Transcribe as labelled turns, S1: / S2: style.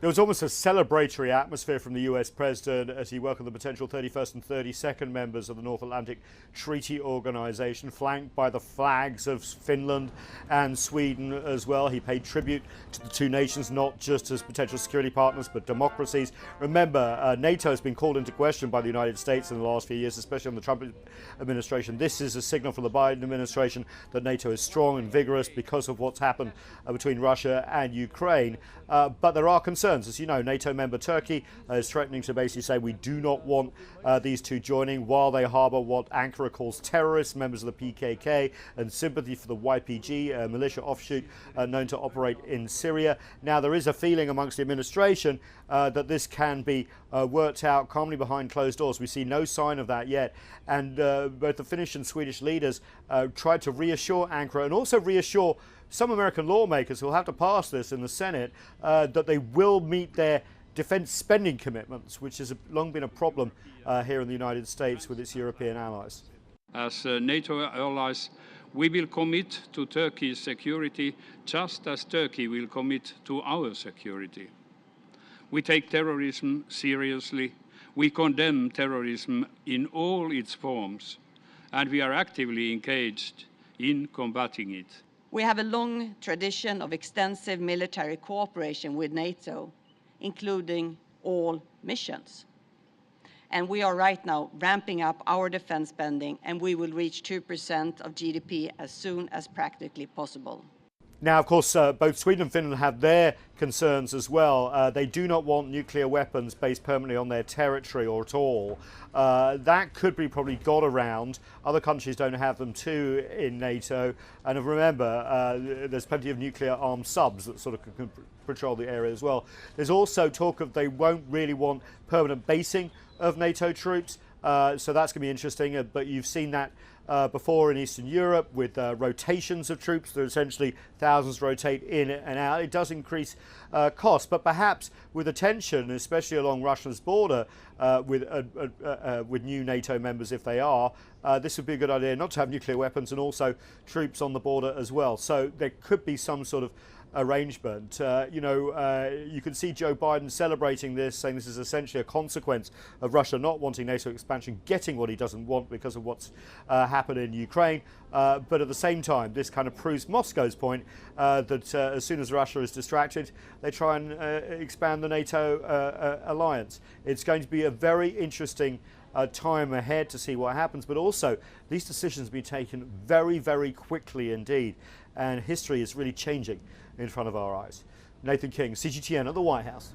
S1: There was almost a celebratory atmosphere from the US president as he welcomed the potential 31st and 32nd members of the North Atlantic Treaty Organization, flanked by the flags of Finland and Sweden as well. He paid tribute to the two nations, not just as potential security partners, but democracies. Remember, NATO has been called into question by the United States in the last few years, especially on the Trump administration. This is a signal from the Biden administration that NATO is strong and vigorous because of what's happened between Russia and Ukraine. But there are concerns. As you know, NATO member Turkey is threatening to basically say we do not want these two joining while they harbour what Ankara calls terrorists, members of the PKK, and sympathy for the YPG, a militia offshoot known to operate in Syria. Now, there is a feeling amongst the administration that this can be worked out calmly behind closed doors. We see no sign of that yet. And both the Finnish and Swedish leaders tried to reassure Ankara and also reassure some American lawmakers who will have to pass this in the Senate that they will meet their defence spending commitments, which has long been a problem here in the United States with its European allies.
S2: As NATO allies, we will commit to Turkey's security just as Turkey will commit to our security. We take terrorism seriously. We condemn terrorism in all its forms, and we are actively engaged in combating it.
S3: We have a long tradition of extensive military cooperation with NATO, including all missions. And we are right now ramping up our defense spending, and we will reach 2% of GDP as soon as practically possible.
S1: Now, of course, both Sweden and Finland have their concerns as well. They do not want nuclear weapons based permanently on their territory or at all. That could be probably got around. Other countries don't have them too in NATO. And remember, there's plenty of nuclear armed subs that sort of can patrol the area as well. There's also talk of they won't really want permanent basing of NATO troops. So that's going to be interesting. But you've seen that before in Eastern Europe with rotations of troops. There essentially thousands rotate in and out. It does increase costs, but perhaps with the tension, especially along Russia's border with new NATO members, if they are, this would be a good idea not to have nuclear weapons and also troops on the border as well. So there could be some sort of arrangement. You can see Joe Biden celebrating this, saying this is essentially a consequence of Russia not wanting NATO expansion, getting what he doesn't want because of what's happened in Ukraine. But at the same time, this kind of proves Moscow's point that as soon as Russia is distracted, they try and expand the NATO alliance. It's going to be a very interesting time ahead to see what happens, but also these decisions will be taken very, very quickly indeed, and history is really changing in front of our eyes. Nathan King, CGTN at the White House.